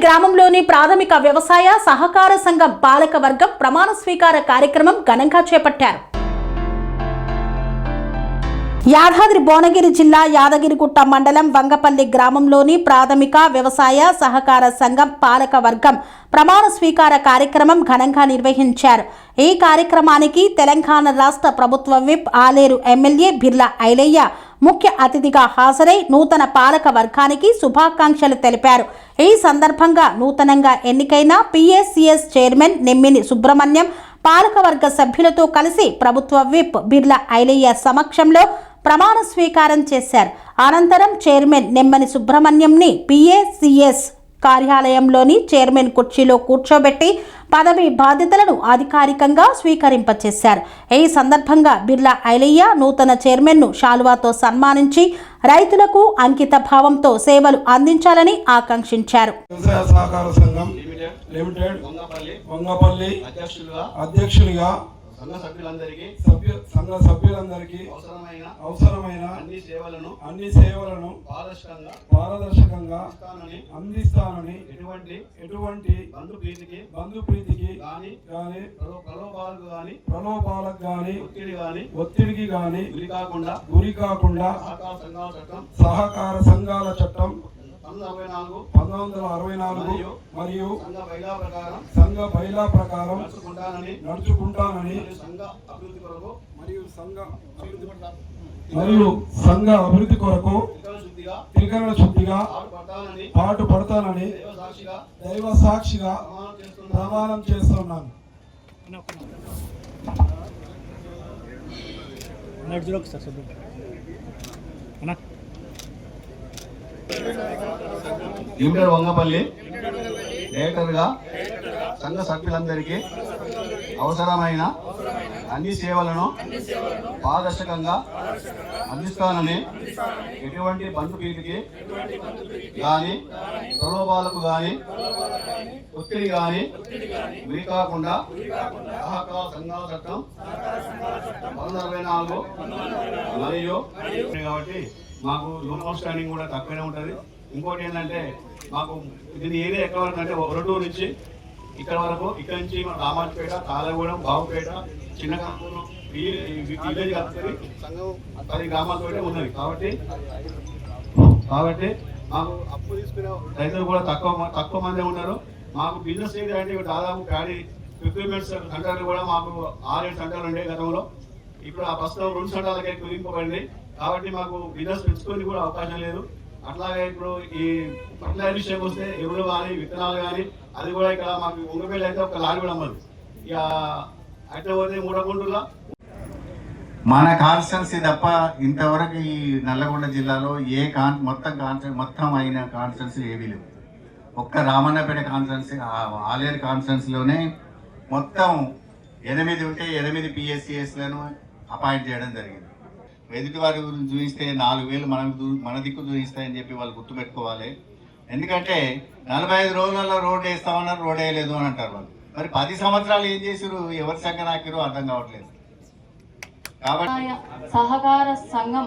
గ్రామంలోని ప్రాథమిక వ్యవసాయ సహకార సంఘం పాలక వర్గం ప్రమాణ స్వీకార కార్యక్రమం ఘనంగా చేపట్టారు. యాదాద్రి భువనగిరి జిల్లా యాదగిరిగుట్ట మండలం వంగపల్లి గ్రామంలోని ప్రాథమిక వ్యవసాయ సహకార సంఘం పాలక వర్గం ప్రమాణ స్వీకార కార్యక్రమం ఘనంగా నిర్వహించారు. ఈ కార్యక్రమానికి తెలంగాణ రాష్ట్ర ప్రభుత్వ విప్ ఆలేరు ఎమ్మెల్యే బిర్లా ఐలయ్య ముఖ్య అతిథిగా హాజరై నూతన పాలక వర్గానికి శుభాకాంక్షలు తెలిపారు. ఈ సందర్భంగా నూతనంగా ఎన్నికైన పిఎస్సిఎస్ చైర్మన్ నెమ్మిని సుబ్రహ్మణ్యం పాలకవర్గ సభ్యులతో కలిసి ప్రభుత్వ విప్ బిర్లా ఐలయ్య సమక్షంలో ప్రమాణ స్వీకారం చేశారు. అనంతరం చైర్మన్ నెమ్మని సుబ్రహ్మణ్యంని పిఎస్సిఎస్ కార్యాలయంలోని చైర్మన్ కుర్చీలో కూర్చోబెట్టి పదవి బాధ్యతలను అధికారికంగా స్వీకరింపచేశారు. ఈ సందర్భంగా బిర్లా ఐలయ్య నూతన చైర్మన్ను శాలువాతో సన్మానించి రైతులకు అంకిత భావంతో సేవలు అందించాలని ఆకాంక్షించారు. సంఘ సభ్యులందరికీ అవసరమైన అన్ని సేవలను పారదర్శకంగా అందిస్తానని ఎటువంటి బంధు ప్రీతికి ప్రలోభాలకు గాని ఒత్తిడికి గాని గురి కాకుండా సహకార సంఘాల చట్టం 1964 మరియు సంఘ బైలా ప్రకారం నడుచుకుంటానని మరియు సంఘ అభివృద్ధి కొరకు త్రికరణ శుద్ధిగా పాటు పడతానని దైవ సాక్షిగా ప్రమాణం చేస్తున్నాను. యూనియన్ వంగపల్లి డైరెక్టర్గా సంఘ సభ్యులందరికీ అవసరమైన అన్ని సేవలను పారదర్శకంగా అందిస్తానని ఎటువంటి బంధు ప్రీతికి కానీ ప్రలోభాలకు కానీ ఒత్తిడి కానీ గురి కాకుండా సహకార సంఘాల చట్టం 1964 మరియు కాబట్టి మాకు లోన్ అవుట్ స్టాండింగ్ కూడా తక్కువనే ఉంటుంది. ఇంకోటి ఏంటంటే మాకు దీని ఏరియా ఎక్కడ వరకు అంటే ఒరటూరు నుంచి ఇక్కడ వరకు, ఇక్కడ నుంచి మన రామాజపేట, తాళగూడెం, బాబుపేట, చిన్నకాంపూరు విలేజ్ కలుపుతుంది. సంఘం 10 గ్రామాలతో ఉన్నది. కాబట్టి మాకు అప్పు తీసుకునే రైతులు కూడా తక్కువ మంది ఉన్నారు. మాకు బిజినెస్ ఏరియా అంటే దాదాపు ప్యాడీ ఎక్విప్మెంట్స్ సెంటర్లు కూడా మాకు 6-7 సెంటర్లు ఉండే గతంలో. ఇప్పుడు ఆ ప్రస్తుతం 2 సెంటర్లకే కుదింపబడింది. కాబట్టి మాకు బిజినెస్ పెంచుకొని కూడా అవకాశం లేదు. అట్లాగే ఇప్పుడు ఈ ఫర్టిలైజర్ విషయం వస్తే ఎరువులు కానీ విత్తనాలు కానీ అది కూడా ఇక్కడ మాకు ఉంగపల్లి అయితే ఒక లారీ కూడా అమ్మదు. ఇక అయితే పోతే మూడగుంటులా మన కాన్స్టెన్సీ తప్ప ఇంతవరకు ఈ నల్లగొండ జిల్లాలో ఏ మొత్తం అయిన కాన్స్టెన్సీ ఏవీ లేవు. ఒక్క రామన్నపేట కాన్స్టెన్సీ, ఆలేరు కాన్స్టెన్సీలోనే మొత్తం 8 ఉంటే 8 పిఎస్సిఎస్లను అపాయింట్ చేయడం జరిగింది. ఎదుటి వారి గురించి చూపిస్తే 4,000 మన దిక్కు చూపిస్తాయని చెప్పి వాళ్ళు గుర్తుపెట్టుకోవాలి. ఎందుకంటే 45 రోజులలో రోడ్డు వేస్తామన్నారు, రోడ్ వేయలేదు అని అంటారు వాళ్ళు. మరి 10 సంవత్సరాలు ఏం చేసారు, ఎవరి సంఘం నాకిరో అర్థం కావట్లేదు. కాబట్టి సహకార సంఘం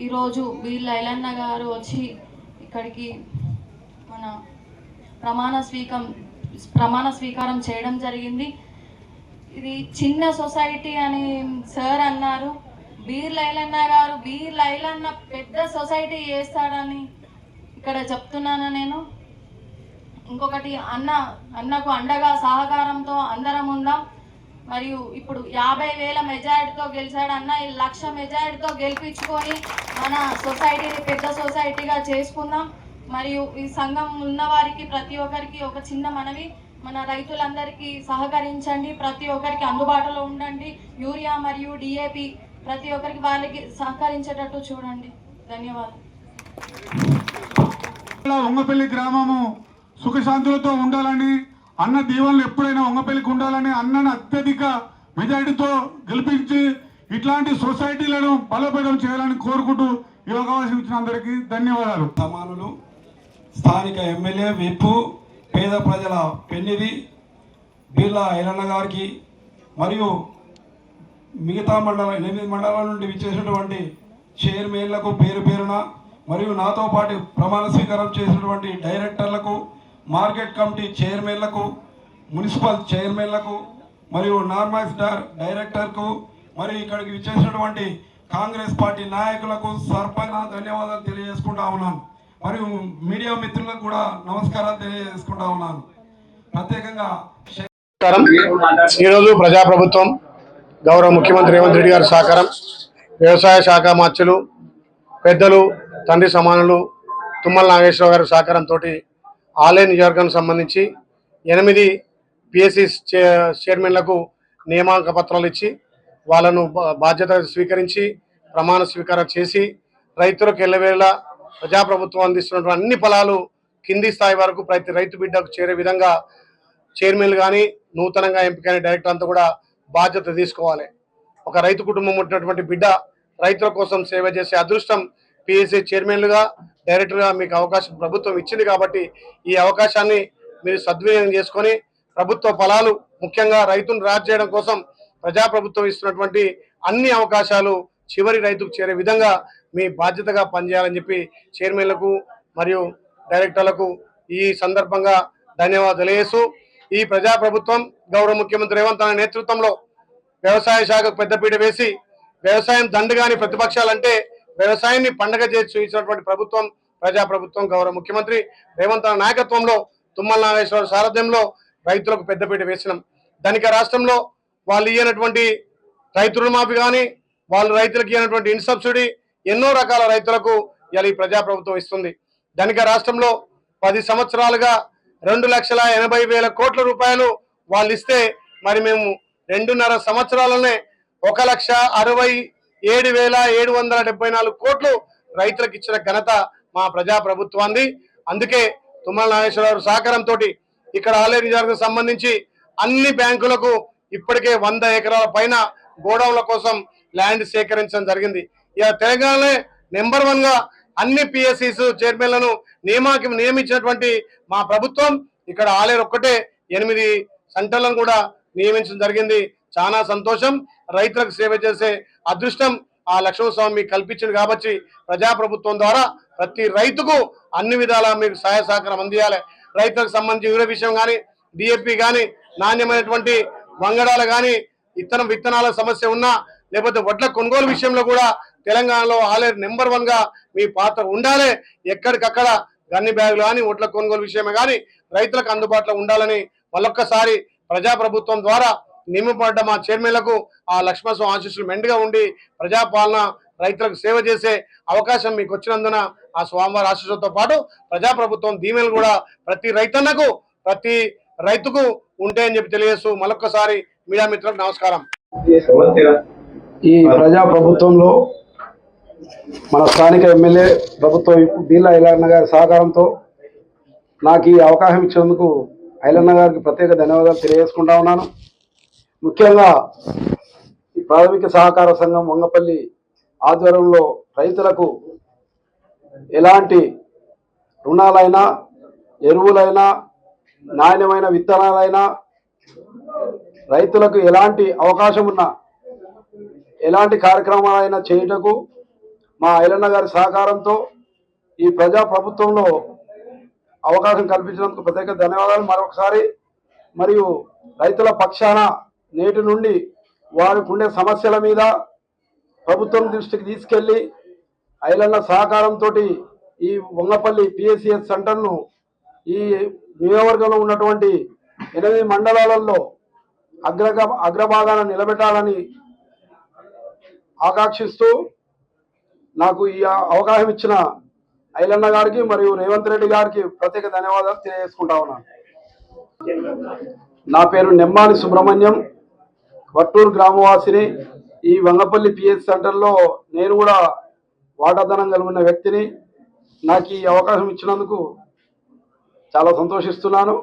ఈరోజు బిర్లా ఐలయ్య గారు వచ్చి ఇక్కడికి మన ప్రమాణ స్వీకారం చేయడం జరిగింది. ఇది చిన్న సొసైటీ అని సార్ అన్నారు. బిర్లా ఐలయ్య గారు బిర్లా ఐలయ్య పెద్ద సొసైటీ చేస్తాడని ఇక్కడ చెప్తున్నాను నేను. ఇంకొకటి అన్నకు అండగా సహకారంతో అందరం ఉందాం. మరియు ఇప్పుడు 50,000 మెజారిటీతో గెలిచాడు అన్న. 1,00,000 మెజారిటీతో గెలిపించుకొని మన సొసైటీని పెద్ద సొసైటీగా చేసుకుందాం. మరియు ఈ సంఘం ఉన్న వారికి ప్రతి ఒక్కరికి ఒక చిన్న మనవి, మన రైతులందరికీ సహకరించండి, ప్రతి ఒక్కరికి అందుబాటులో ఉండండి. యూరియా మరియు డిఏపి ప్రతి ఒక్కరికి వాళ్ళకి సహకరించేటట్టు చూడండి. ధన్యవాదాలు. వంగపల్లి గ్రామము సుఖశాంతులతో ఉండాలని, అన్న దీవెనలు ఎప్పుడైనా వంగపల్లికి ఉండాలని, అన్నను అత్యధిక మెజారిటీతో గెలిపించి ఇట్లాంటి సొసైటీలను బలోపేతం చేయాలని కోరుకుంటూ ఈ అవకాశం ఇచ్చిన అందరికీ ధన్యవాదాలు. సమానులు స్థానిక ఎమ్మెల్యే విప్పు పేద ప్రజల పెన్నిధి బిర్లా ఐలయ్య గారికి మరియు మిగతా 8 మండలాల నుండి విచ్చేసినటువంటి చైర్మన్లకు పేరు పేరున మరియు నాతో పాటు ప్రమాణ స్వీకారం చేసినటువంటి డైరెక్టర్లకు మార్కెట్ కమిటీ చైర్మన్లకు, మున్సిపల్ చైర్మన్లకు మరియు నార్మల్స్ డైరెక్టర్కు మరియు ఇక్కడికి విచ్చేసినటువంటి కాంగ్రెస్ పార్టీ నాయకులకు సర్పంచ్ ధన్యవాదాలు తెలియజేసుకుంటా ఉన్నాను. మరియు మీడియా మిత్రులకు కూడా నమస్కారాలు తెలియజేసుకుంటా ఉన్నాను. ప్రత్యేకంగా ఈరోజు ప్రజాప్రభుత్వం గౌరవ ముఖ్యమంత్రి రేవంత్ రెడ్డి గారి సహకారం, వ్యవసాయ శాఖ మార్చులు పెద్దలు తండ్రి సమానులు తుమ్మల నాగేశ్వరరావు గారి సహకారంతో ఆలయ నియోజకవర్గానికి సంబంధించి 8 పిఎస్సి చైర్మన్లకు నియామక పత్రాలు ఇచ్చి వాళ్ళను బాధ్యత స్వీకరించి ప్రమాణ స్వీకారం చేసి రైతులకు ఎల్లవేళ ప్రజాప్రభుత్వం అందిస్తున్నటువంటి అన్ని ఫలాలు కింది స్థాయి వరకు ప్రతి రైతు బిడ్డకు చేరే విధంగా చైర్మన్లు కానీ నూతనంగా ఎంపికైన డైరెక్టర్ అంతా కూడా బాధ్యత తీసుకోవాలి. ఒక రైతు కుటుంబం ఉన్నటువంటి బిడ్డ రైతుల కోసం సేవ చేసే అదృష్టం పిఎస్సి చైర్మన్లుగా డైరెక్టర్గా మీకు అవకాశం ప్రభుత్వం ఇచ్చింది. కాబట్టి ఈ అవకాశాన్ని మీరు సద్వినియోగం చేసుకొని ప్రభుత్వ ఫలాలు ముఖ్యంగా రైతును రాజు చేయడం కోసం ప్రజాప్రభుత్వం ఇస్తున్నటువంటి అన్ని అవకాశాలు చివరి రైతుకు చేరే విధంగా మీ బాధ్యతగా పనిచేయాలని చెప్పి చైర్మన్లకు మరియు డైరెక్టర్లకు ఈ సందర్భంగా ధన్యవాదాలు తెలియజేస్తూ, ఈ ప్రజాప్రభుత్వం గౌరవ ముఖ్యమంత్రి రేవంత్ అన్న నేతృత్వంలో వ్యవసాయ శాఖకు పెద్దపీట వేసి వ్యవసాయం దండుగాని ప్రతిపక్షాలంటే వ్యవసాయాన్ని పండగ చేసి చూపించినటువంటి ప్రభుత్వం ప్రజాప్రభుత్వం. గౌరవ ముఖ్యమంత్రి రేవంత్ అన్న నాయకత్వంలో తుమ్మల నాగేశ్వరరావు సారథ్యంలో రైతులకు పెద్దపీట వేసినాం. ధనిక రాష్ట్రంలో వాళ్ళు ఇయ్యనటువంటి రైతు రుణమాఫీ కానీ వాళ్ళు రైతులకు ఇయ్యనటువంటి ఇన్ సబ్సిడీ ఎన్నో రకాల రైతులకు ఇలా ఈ ప్రజాప్రభుత్వం ఇస్తుంది. ధనిక రాష్ట్రంలో 10 సంవత్సరాలుగా 2,80,000 కోట్ల రూపాయలు వాళ్ళు ఇస్తే మరి మేము 2.5 సంవత్సరాలనే 1,67,774 కోట్లు రైతులకు ఇచ్చిన ఘనత మా ప్రజాప్రభుత్వాన్ని. అందుకే తుమ్మల నాగేశ్వరరావు సహకారంతో ఇక్కడ ఆలయ నియోజకవర్గానికి సంబంధించి అన్ని బ్యాంకులకు ఇప్పటికే 100 ఎకరాల పైన గోడౌన్ల కోసం ల్యాండ్ సేకరించడం జరిగింది. ఇక తెలంగాణలో నెంబర్ 1 గా అన్ని పిఎస్సిస్ చైర్మన్లను నియమించినటువంటి మా ప్రభుత్వం ఇక్కడ ఆలేరు ఒక్కటే 8 సెంటర్లను కూడా నియమించడం జరిగింది. చాలా సంతోషం. రైతులకు సేవ చేసే అదృష్టం ఆ లక్ష్మణస్వామి మీకు కల్పించింది. కాబట్టి ప్రజాప్రభుత్వం ద్వారా ప్రతి రైతుకు అన్ని విధాలా మీకు సహాయ సహకారం అందియాలి. రైతులకు సంబంధించి యూరియా విషయం కానీ, డిఏపి కానీ, నాణ్యమైనటువంటి వంగడాలు కానీ, విత్తనాల సమస్య ఉన్నా లేకపోతే వడ్ల కొనుగోలు విషయంలో కూడా తెలంగాణలో ఆలేరు నెంబర్ 1 గా మీ పాత్ర ఉండాలి. ఎక్కడికక్కడ గన్ని బ్యాగులు కానీ వడ్ల కొనుగోలు విషయమే కానీ రైతులకు అందుబాటులో ఉండాలని మళ్ళొక్కసారి ప్రజాప్రభుత్వం ద్వారా నియమింపబడ్డ మా చైర్మన్లకు ఆ లక్ష్మణస్వామి ఆశీస్సులు మెండుగా ఉండి ప్రజాపాలన రైతులకు సేవ చేసే అవకాశం మీకు వచ్చినందున ఆ స్వామివారి ఆశీస్సులతో పాటు ప్రజాప్రభుత్వం దీవెనలు కూడా ప్రతి రైతన్నకు ప్రతి రైతుకు ఉంటాయని చెప్పి తెలియజేస్తూ మళ్ళొక్కసారి మీడియా మిత్రులకు నమస్కారం. ఈ ప్రజాప్రభుత్వంలో మన స్థానిక ఎమ్మెల్యే ప్రభుత్వ బీర్లా ఐలన్న గారి సహకారంతో నాకు ఈ అవకాశం ఇచ్చినందుకు ఐలన్న గారికి ప్రత్యేక ధన్యవాదాలు తెలియజేసుకుంటా ఉన్నాను. ముఖ్యంగా ఈ ప్రాథమిక సహకార సంఘం వంగపల్లి ఆధ్వర్యంలో రైతులకు ఎలాంటి రుణాలైనా, ఎరువులైనా, నాణ్యమైన విత్తనాలైనా రైతులకు ఎలాంటి అవకాశం ఉన్నా ఎలాంటి కార్యక్రమాలైనా చేయుటకు మా ఐలన్న గారి సహకారంతో ఈ ప్రజాప్రభుత్వంలో అవకాశం కల్పించినందుకు ప్రత్యేక ధన్యవాదాలు మరొకసారి. మరియు రైతుల పక్షాన నేటి నుండి వారికి ఉండే సమస్యల మీద ప్రభుత్వం దృష్టికి తీసుకెళ్లి ఐలన్న సహకారంతో ఈ వంగపల్లి పిఎస్సిఎస్ సెంటర్ను ఈ నియోజకవర్గంలో ఉన్నటువంటి 8 మండలాలలో అగ్రభాగాన నిలబెట్టాలని ఆకాంక్షిస్తూ నాకు ఈ అవకాశం ఇచ్చిన ఐలన్న గారికి మరియు రేవంత్ రెడ్డి గారికి ప్రత్యేక ధన్యవాదాలు తెలియజేసుకుంటా ఉన్నాను. నా పేరు నెమ్మాని సుబ్రహ్మణ్యం, వట్టూరు గ్రామవాసిని. ఈ వంగపల్లి పిఎస్ సెంటర్లో నేను కూడా వాటాధనం కలిగిన వ్యక్తిని. నాకు ఈ అవకాశం ఇచ్చినందుకు చాలా సంతోషిస్తున్నాను.